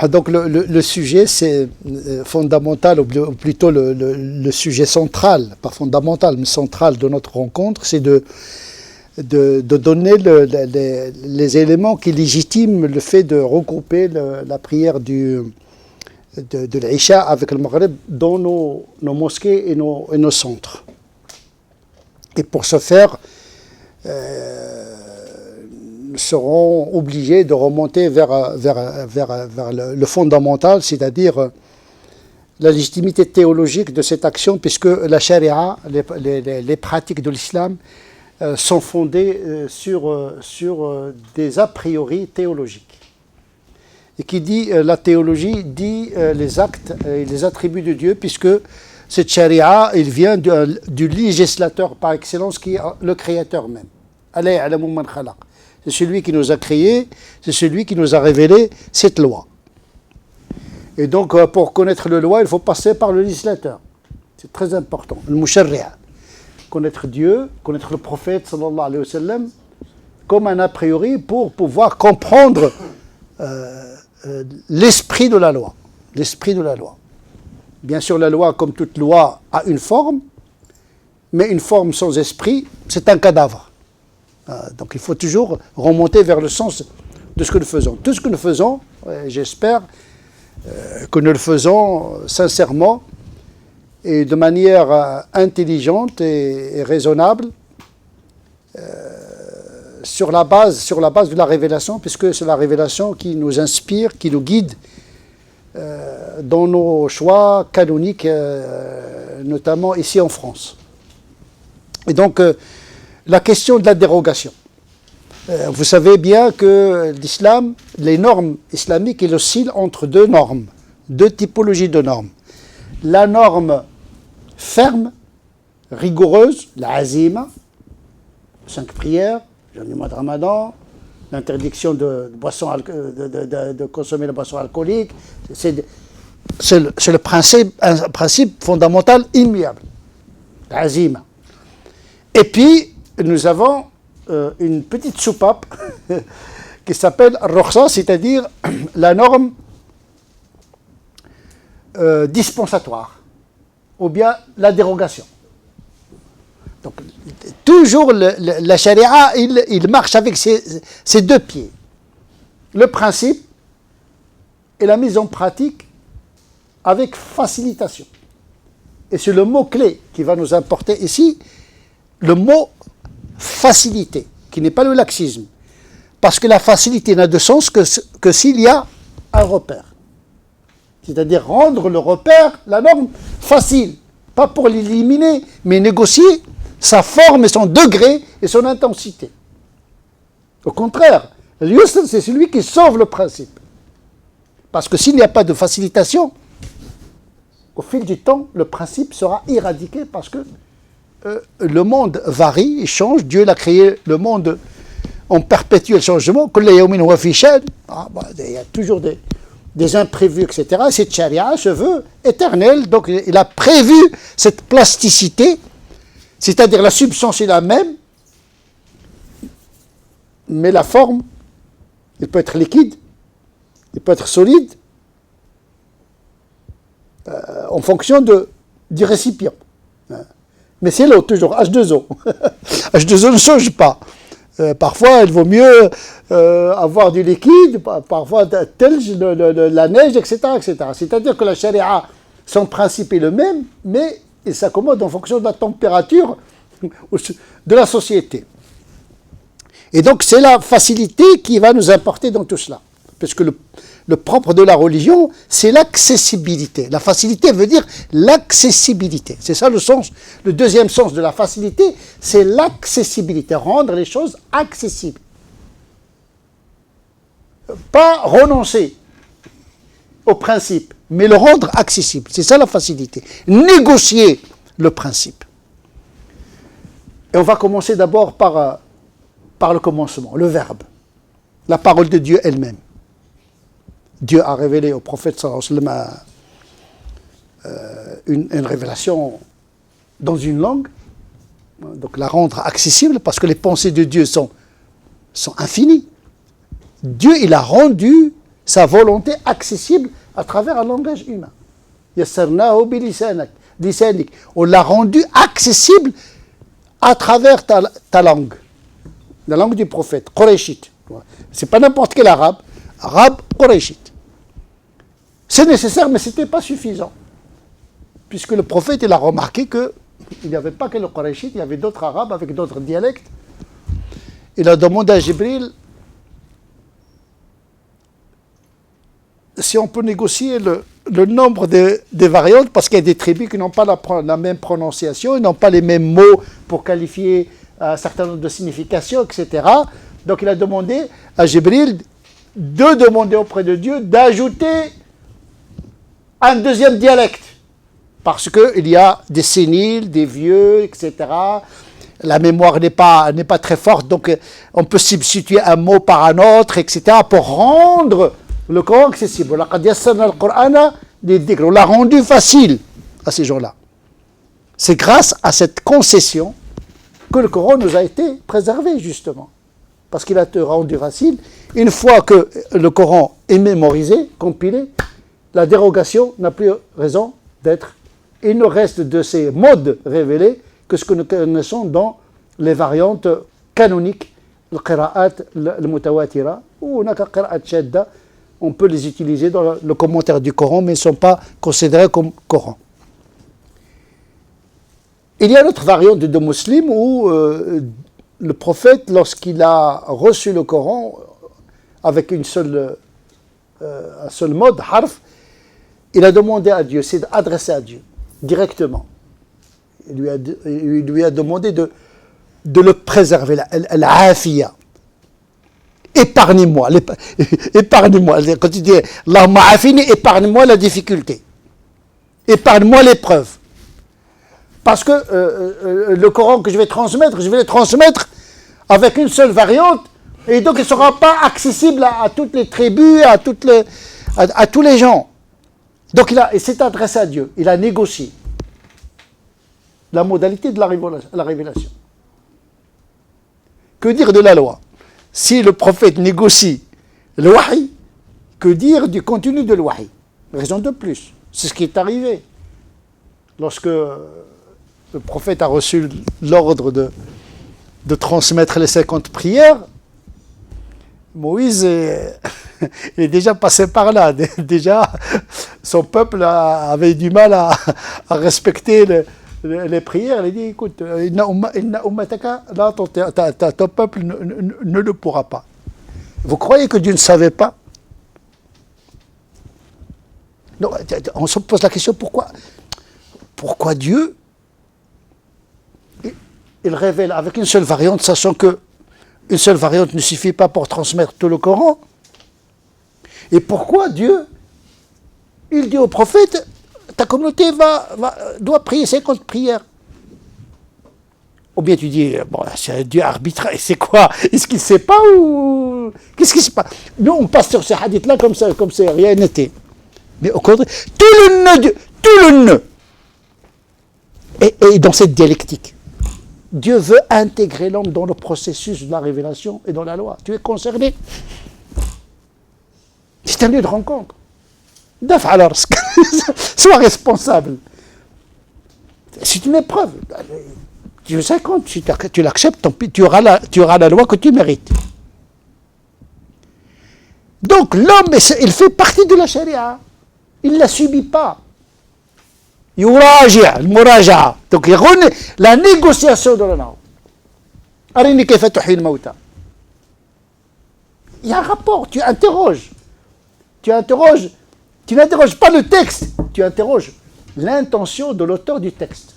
Donc le sujet c'est fondamental, ou plutôt le sujet central, pas fondamental, mais central de notre rencontre, c'est de donner les éléments qui légitiment le fait de regrouper la prière de l'Isha avec le Maghreb dans nos mosquées et nos centres. Et pour ce faire, nous serons obligés de remonter vers le fondamental, c'est-à-dire la légitimité théologique de cette action, puisque la charia, les pratiques de l'islam sont fondées sur des a priori théologiques. Et qui dit la théologie dit les actes et les attributs de Dieu, puisque cette charia, il vient du législateur par excellence qui est le créateur même. C'est celui qui nous a créés, c'est celui qui nous a révélé cette loi. Et donc, pour connaître la loi, il faut passer par le législateur. C'est très important. Le musharri'a. Connaître Dieu, connaître le prophète, sallallahu alayhi wa sallam, comme un a priori pour pouvoir comprendre l'esprit de la loi. L'esprit de la loi. Bien sûr, la loi, comme toute loi, a une forme, mais une forme sans esprit, c'est un cadavre. Donc il faut toujours remonter vers le sens de ce que nous faisons. Tout ce que nous faisons, j'espère que nous le faisons sincèrement et de manière intelligente et raisonnable, sur la base de la révélation, puisque c'est la révélation qui nous inspire, qui nous guide dans nos choix canoniques, notamment ici en France. Et donc, la question de la dérogation. Vous savez bien que l'islam, les normes islamiques, ils oscillent entre deux normes, deux typologies de normes. La norme ferme, rigoureuse, la azima, 5 prières, le mois de Ramadan, l'interdiction de consommer la boisson alcoolique, c'est le principe, un principe fondamental immuable, la azima. Et puis, nous avons une petite soupape qui s'appelle Rokhsa, c'est-à-dire la norme dispensatoire, ou bien la dérogation. Donc, toujours la charia, il marche avec ses deux pieds. Le principe et la mise en pratique avec facilitation. Et c'est le mot-clé qui va nous importer ici, le mot facilité, qui n'est pas le laxisme. Parce que la facilité n'a de sens que s'il y a un repère. C'est-à-dire rendre le repère, la norme, facile. Pas pour l'éliminer, mais négocier sa forme et son degré et son intensité. Au contraire, l'yusr, c'est celui qui sauve le principe. Parce que s'il n'y a pas de facilitation, au fil du temps, le principe sera éradiqué parce que le monde varie, il change. Dieu l'a créé, le monde en perpétuel changement. Il y a toujours des imprévus, etc. Cette charia se veut éternelle. Donc il a prévu cette plasticité, c'est-à-dire la substance est la même, mais la forme, il peut être liquide, il peut être solide, en fonction du récipient. Mais c'est l'eau, toujours, H2O. H2O ne change pas. Parfois, il vaut mieux avoir du liquide, parfois la neige, etc., etc. C'est-à-dire que la charia, son principe est le même, mais il s'accommode en fonction de la température de la société. Et donc, c'est la facilité qui va nous importer dans tout cela. Parce que le propre de la religion, c'est l'accessibilité. La facilité veut dire l'accessibilité. C'est ça le sens. Le deuxième sens de la facilité, c'est l'accessibilité. Rendre les choses accessibles. Pas renoncer au principe, mais le rendre accessible. C'est ça la facilité. Négocier le principe. Et on va commencer d'abord par le commencement, le verbe. La parole de Dieu elle-même. Dieu a révélé au prophète sallallahu alayhi wa sallam une révélation dans une langue, donc la rendre accessible parce que les pensées de Dieu sont infinies. Dieu, il a rendu sa volonté accessible à travers un langage humain. Yassarnahu bilisanik. On l'a rendu accessible à travers ta langue, la langue du prophète, Qurayshite. C'est pas n'importe quel arabe, arabe Qurayshite. C'est nécessaire, mais ce n'était pas suffisant. Puisque le prophète, il a remarqué qu'il n'y avait pas que le Qurayshite, il y avait d'autres arabes avec d'autres dialectes. Il a demandé à Jibril si on peut négocier le nombre des variantes, parce qu'il y a des tribus qui n'ont pas la même prononciation, ils n'ont pas les mêmes mots pour qualifier un certain nombre de significations, etc. Donc il a demandé à Jibril de demander auprès de Dieu d'ajouter un deuxième dialecte, parce qu'il y a des séniles, des vieux, etc. La mémoire n'est pas très forte, donc on peut substituer un mot par un autre, etc. pour rendre le Coran accessible. On l'a rendu facile à ces gens-là. C'est grâce à cette concession que le Coran nous a été préservé, justement. Parce qu'il a été rendu facile. Une fois que le Coran est mémorisé, compilé, la dérogation n'a plus raison d'être. Il ne reste de ces modes révélés que ce que nous connaissons dans les variantes canoniques, le qira'at, le mutawatira, ou le qira'at shadda. On peut les utiliser dans le commentaire du Coran, mais ils ne sont pas considérés comme Coran. Il y a une autre variante de Muslim où le prophète, lorsqu'il a reçu le Coran avec un seul mode, harf, il a demandé à Dieu, c'est adressé à Dieu directement. Il lui a demandé de le préserver, l'afiyya. Épargnez-moi. Quand tu dis Allahumma afini, épargne-moi la difficulté. Épargne-moi l'épreuve. Parce que le Coran que je vais le transmettre avec une seule variante, et donc il ne sera pas accessible à toutes les tribus, à tous les gens. Donc il s'est adressé à Dieu, il a négocié la modalité de la révélation. Que dire de la loi? Si le prophète négocie le wahi, que dire du contenu de le wahi? Raison de plus. C'est ce qui est arrivé. Lorsque le prophète a reçu l'ordre de transmettre les 50 prières, Moïse il est déjà passé par là. Déjà, son peuple avait du mal à respecter les prières. Il a dit, écoute, ton peuple ne le pourra pas. Vous croyez que Dieu ne savait pas? Non, on se pose la question, pourquoi Dieu il révèle avec une seule variante, sachant que une seule variante ne suffit pas pour transmettre tout le Coran? Et pourquoi Dieu, il dit au prophète, ta communauté doit prier 50 prières? Ou bien tu dis, bon, c'est un Dieu arbitraire, c'est quoi? Est-ce qu'il ne sait pas ou... Qu'est-ce qui se passe? Nous, on passe sur ces hadiths-là comme si rien n'était. Mais au contraire, tout le nœud est dans cette dialectique. Dieu veut intégrer l'homme dans le processus de la révélation et dans la loi. Tu es concerné. C'est un lieu de rencontre. Alors, sois responsable. C'est une épreuve. Dieu 50, si tu l'acceptes, tu auras la loi que tu mérites. Donc l'homme, il fait partie de la charia. Il ne la subit pas. Yuraji' al-muraja'a. Donc il renaît la négociation de la norme. Arini kayfa tuhyi al-mawta. Il y a un rapport, tu interroges. Tu n'interroges pas le texte, tu interroges l'intention de l'auteur du texte.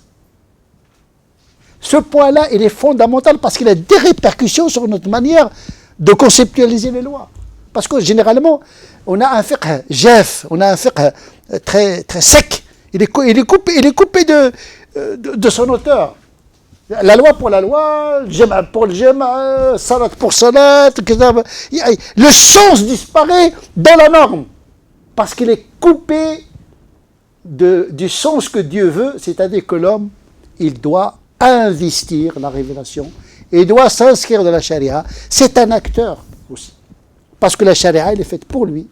Ce point-là, il est fondamental parce qu'il a des répercussions sur notre manière de conceptualiser les lois. Parce que généralement, on a un fiqh jaf, on a un fiqh très, très sec. Il est coupé de son auteur. La loi pour la loi, le jama' pour le jama', salat pour salat, le sens disparaît dans la norme. Parce qu'il est coupé du sens que Dieu veut, c'est-à-dire que l'homme, il doit investir la révélation et doit s'inscrire dans la charia. C'est un acteur aussi. Parce que la charia, elle est faite pour lui.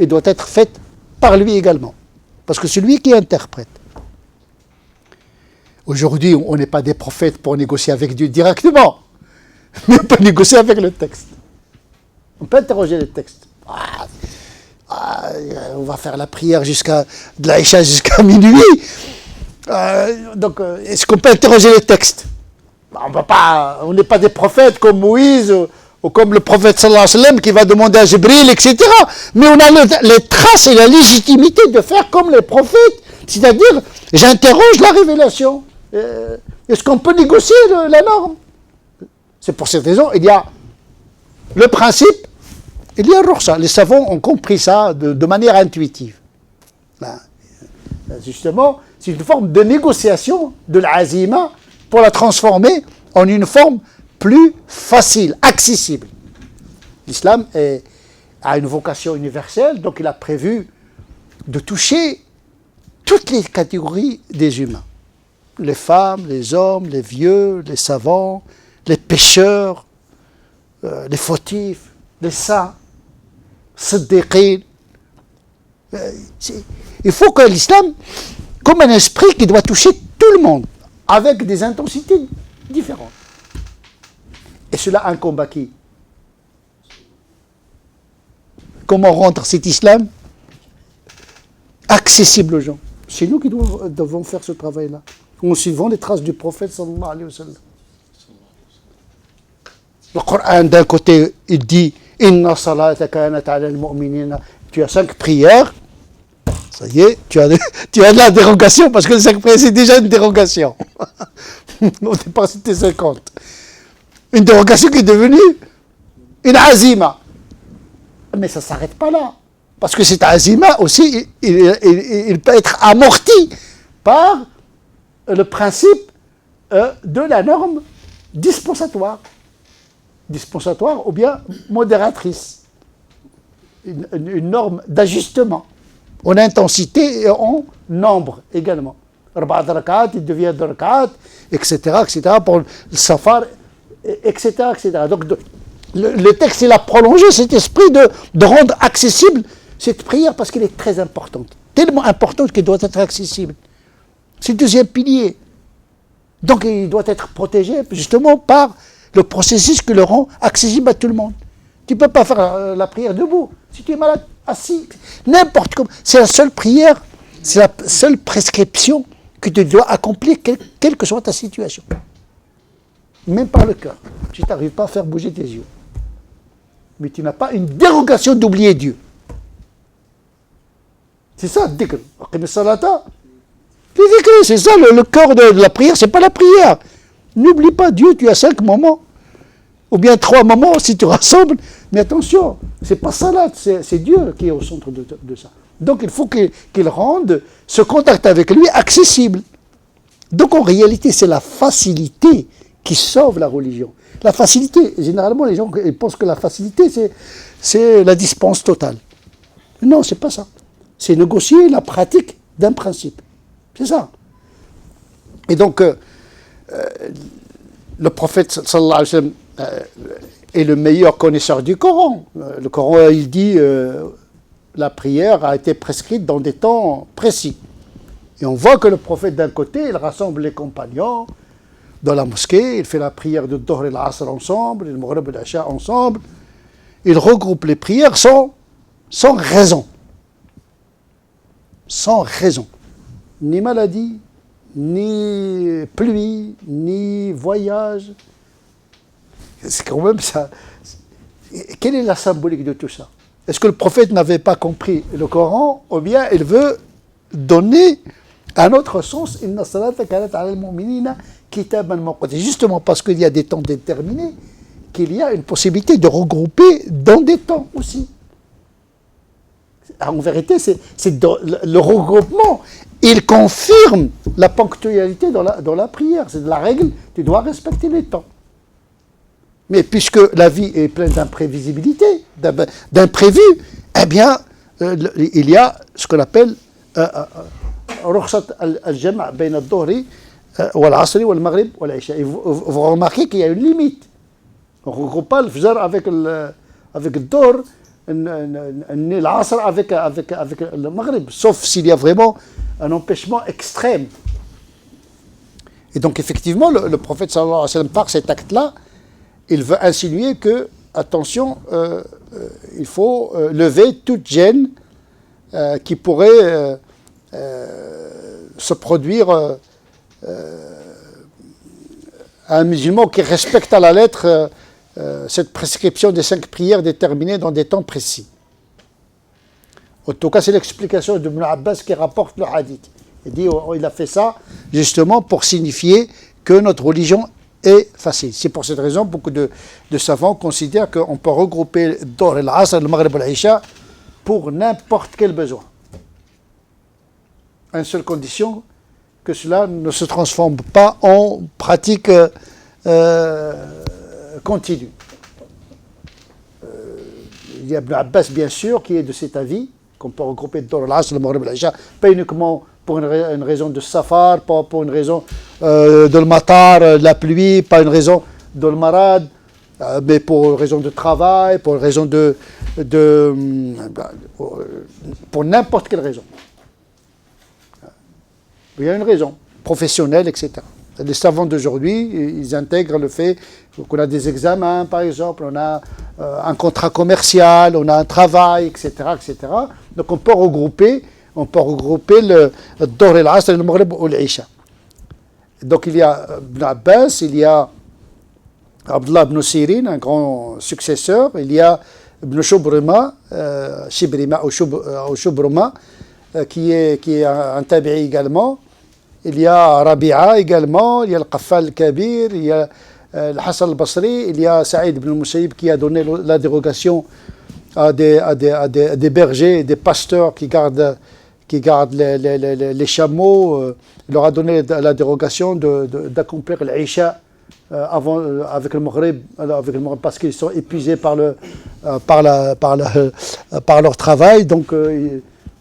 et doit être faite par lui également. Parce que c'est lui qui interprète. Aujourd'hui, on n'est pas des prophètes pour négocier avec Dieu directement, mais on peut négocier avec le texte. On peut interroger le texte. On va faire la prière de l'Aïcha jusqu'à minuit. Donc, est-ce qu'on peut interroger le texte? On n'est pas des prophètes comme Moïse ou comme le prophète sallallahu alayhi wa sallam qui va demander à Jibril, etc. Mais on a les traces et la légitimité de faire comme les prophètes. C'est-à-dire, j'interroge la révélation. Est-ce qu'on peut négocier la norme? C'est pour cette raison, il y a le principe, il y a rukhsa. Les savants ont compris ça de manière intuitive. Justement, c'est une forme de négociation de l'azima pour la transformer en une forme plus facile, accessible. L'islam a une vocation universelle, donc il a prévu de toucher toutes les catégories des humains. Les femmes, les hommes, les vieux, les savants, les pécheurs, les fautifs, les saints, siddiqin. Il faut que l'islam, comme un esprit qui doit toucher tout le monde, avec des intensités différentes. Et cela incombe à qui? Comment rendre cet islam accessible aux gens? C'est nous qui devons faire ce travail-là, en suivant les traces du prophète sallallahu alayhi wa sallam. Le Coran, d'un côté, il dit « Inna salata kanat ala al-mu'minina » Tu as 5 prières, ça y est, tu as de la dérogation, parce que les 5 prières, c'est déjà une dérogation. On n'est pas c'était 50. Une dérogation qui est devenue une azima. Mais ça ne s'arrête pas là. Parce que cet azima aussi, il peut être amorti par le principe de la norme dispensatoire. Dispensatoire ou bien modératrice. Une norme d'ajustement. En intensité et en nombre également. Arba'a rakat, il devient 2 rakat, etc., pour le safar, etc., etc. Donc, le texte, il a prolongé cet esprit de rendre accessible cette prière parce qu'elle est très importante. Tellement importante qu'elle doit être accessible. C'est le deuxième pilier. Donc, il doit être protégé justement par le processus qui le rend accessible à tout le monde. Tu ne peux pas faire la prière debout. Si tu es malade, assis, n'importe comment. C'est la seule prière, c'est la seule prescription que tu dois accomplir, quelle que soit ta situation. Même par le cœur. Tu n'arrives pas à faire bouger tes yeux. Mais tu n'as pas une dérogation d'oublier Dieu. C'est ça, le dhikr. C'est ça, le cœur de la prière, c'est pas la prière. N'oublie pas Dieu, tu as 5 moments. Ou bien 3 moments si tu rassembles. Mais attention, c'est pas salat, c'est Dieu qui est au centre de ça. Donc il faut qu'il rende ce contact avec lui accessible. Donc en réalité, c'est la facilité qui sauve la religion. La facilité, généralement les gens ils pensent que la facilité c'est la dispense totale. Non, c'est pas ça. C'est négocier la pratique d'un principe. C'est ça. Et donc, le prophète sallallahu alayhi wa sallam est le meilleur connaisseur du Coran. Le Coran, il dit la prière a été prescrite dans des temps précis. Et on voit que le prophète, d'un côté, il rassemble les compagnons dans la mosquée, il fait la prière de Dhuhr et l'Asr ensemble, le Maghrib et l'Isha ensemble. Il regroupe les prières sans raison. Sans raison. Ni maladie, ni pluie, ni voyage. C'est quand même ça. Quelle est la symbolique de tout ça? Est-ce que le prophète n'avait pas compris le Coran, ou bien il veut donner un autre sens? Inna salata kanat ala al-mu'minina kitaban mawquta. Justement parce qu'il y a des temps déterminés, qu'il y a une possibilité de regrouper dans des temps aussi. En vérité, c'est le regroupement. Il confirme la ponctualité dans la prière. C'est de la règle, tu dois respecter les temps. Mais puisque la vie est pleine d'imprévisibilité, d'imprévus, eh bien, il y a ce qu'on appelle rukhsat al-jam' bayna al-dhuhri wal-asri wal-maghrib wal-isha. Vous remarquez qu'il y a une limite. On ne regroupe pas le fajr avec le dhuhr l'Asr avec le Maghreb, sauf s'il y a vraiment un empêchement extrême. Et donc effectivement, le prophète sallallahu alayhi wa sallam, par cet acte-là, il veut insinuer que, attention, il faut lever toute gêne qui pourrait se produire à un musulman qui respecte à la lettre cette prescription des 5 prières déterminées dans des temps précis. En tout cas, c'est l'explication de Ibn Abbas qui rapporte le hadith. Il dit il a fait ça justement pour signifier que notre religion est facile. C'est pour cette raison beaucoup de savants considèrent qu'on peut regrouper le Dhuhr, l'Asr, le Maghrib et l'Isha pour n'importe quel besoin. À une seule condition, que cela ne se transforme pas en pratique continue. Il y a Ibn Abbas bien sûr qui est de cet avis qu'on peut regrouper le Dhuhr, l'Asr, le Maghrib et l'Isha, pas uniquement pour une raison de safar, pas pour une raison de le matar, de la pluie, pas une raison de le marad, mais pour une raison de travail, pour une raison pour n'importe quelle raison. Il y a une raison professionnelle, etc. Les savants d'aujourd'hui, ils intègrent le fait qu'on a des examens, par exemple, on a un contrat commercial, on a un travail, etc., etc. Donc on peut regrouper le Dhuhr, l'Asr, le Maghrib ou l'Isha. Donc il y a Ibn Abbas, il y a Abdullah ibn Sirin, un grand successeur, il y a Ibn Shubruma, ou Shubruma, qui est un tabi'i également. Il y a Rabi'a également, il y a le Qaffal al-Kabir, il y a le Hassan al-Basri, il y a Saïd ibn al-Musayyib qui a donné la dérogation à des bergers et des pasteurs qui gardent les chameaux. Il leur a donné la dérogation d'accomplir l'Isha avec le Maghrib, parce qu'ils sont épuisés par leur travail. Donc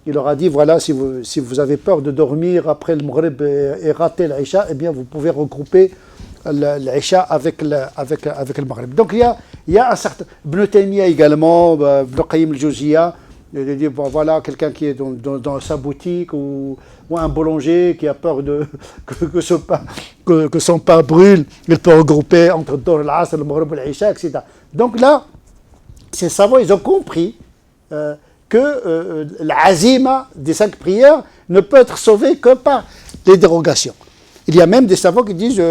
il leur a dit, voilà, si vous avez peur de dormir après le Maghrib et rater l'Isha, eh bien vous pouvez regrouper l'Isha avec le Maghrib. Donc il y a un certain... Ibn Taymiyyah également, Ibn Qayyim al-Jawziyya, il dit, bon, voilà, quelqu'un qui est dans sa boutique ou un boulanger qui a peur que son pain brûle, il peut regrouper entre le Dhuhr, l'Asr, le Maghrib et l'Isha, etc. Donc là, ces savants, ils ont compris que l'azima des 5 prières ne peut être sauvée que par les dérogations. Il y a même des savants qui disent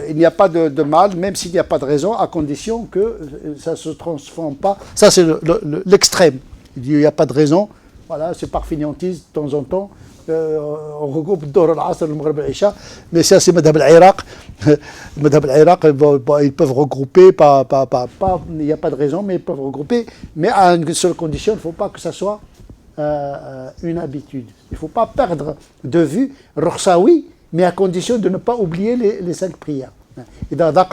il n'y a pas de mal, même s'il n'y a pas de raison, à condition que ça ne se transforme pas. Ça, c'est l'extrême. Il dit il n'y a pas de raison, voilà, c'est par fainéantise de temps en temps. On regroupe le Dhuhr, l'Asr, le Maghrib et l'Isha, mais ça c'est Madhab al-Iraq. Madhab al-Iraq, ils peuvent regrouper, il n'y a pas de raison, mais ils peuvent regrouper, mais à une seule condition, il ne faut pas que ça soit une habitude. Il ne faut pas perdre de vue, rukhsa oui, mais à condition de ne pas oublier les 5 prières. C'est-à-dire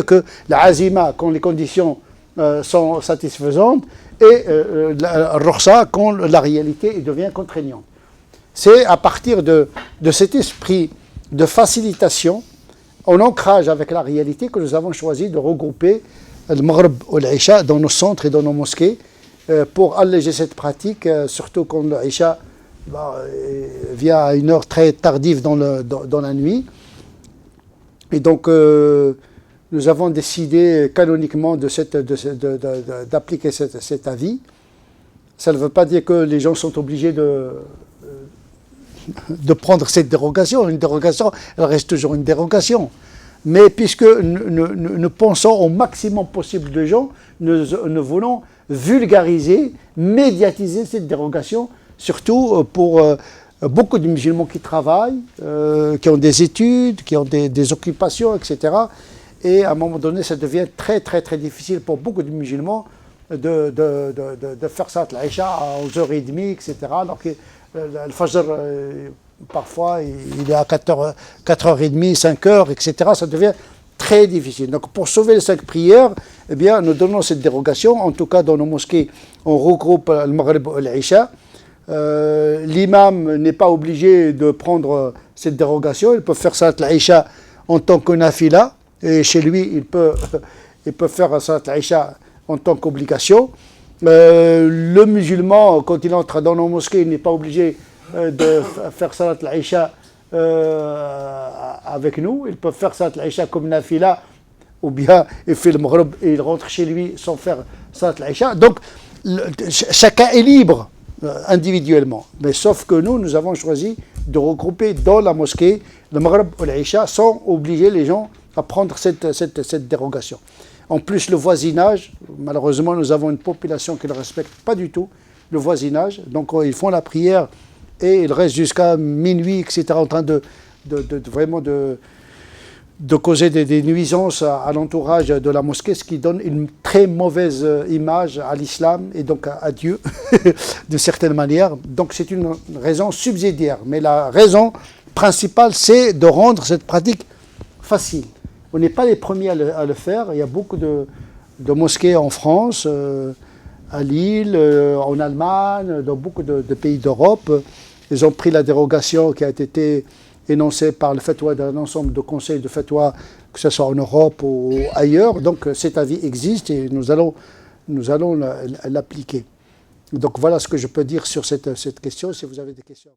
que la azima, quand les conditions sont satisfaisantes, et le rukhsa quand la réalité devient contraignante. C'est à partir de cet esprit de facilitation, en ancrage avec la réalité, que nous avons choisi de regrouper le Maghrib ou l'Isha dans nos centres et dans nos mosquées pour alléger cette pratique, surtout quand l'Isha vient à une heure très tardive dans la nuit. Et donc nous avons décidé canoniquement d'appliquer cet avis. Ça ne veut pas dire que les gens sont obligés de prendre cette dérogation. Une dérogation, elle reste toujours une dérogation. Mais puisque nous pensons au maximum possible de gens, nous voulons vulgariser, médiatiser cette dérogation, surtout pour beaucoup de musulmans qui travaillent, qui ont des études, qui ont des occupations, etc. Et à un moment donné, ça devient très très très difficile pour beaucoup de musulmans de faire ça, l'Isha à 11h30, etc. Alors que le Fajr, parfois, il est à 4h30, 5h, etc. Ça devient très difficile. Donc pour sauver les 5 prières, eh bien, nous donnons cette dérogation. En tout cas, dans nos mosquées, on regroupe le Maghrib et l'Isha. L'imam n'est pas obligé de prendre cette dérogation. Il peut faire ça l'Isha en tant que nafila. Et chez lui, il peut faire Salat al-Isha en tant qu'obligation. Le musulman, quand il entre dans nos mosquées, il n'est pas obligé de faire salat al-Isha avec nous. Il peut faire salat al-Isha comme nafila, ou bien il fait le maghrib et il rentre chez lui sans faire salat al-Isha. Donc, chacun est libre individuellement. Mais sauf que nous avons choisi de regrouper dans la mosquée le maghrib ou l'Isha sans obliger les gens à prendre cette dérogation. En plus, le voisinage, malheureusement, nous avons une population qui ne respecte pas du tout le voisinage. Donc, ils font la prière et ils restent jusqu'à minuit, etc., en train de causer des nuisances à l'entourage de la mosquée, ce qui donne une très mauvaise image à l'islam et donc à Dieu, de certaine manière. Donc, c'est une raison subsidiaire. Mais la raison principale, c'est de rendre cette pratique facile. On n'est pas les premiers à le faire. Il y a beaucoup de mosquées en France, à Lille, en Allemagne, dans beaucoup de pays d'Europe. Ils ont pris la dérogation qui a été énoncée par le fatwa d'un ensemble de conseils de fatwa, que ce soit en Europe ou ailleurs. Donc cet avis existe et nous allons l'appliquer. Donc voilà ce que je peux dire sur cette question, si vous avez des questions.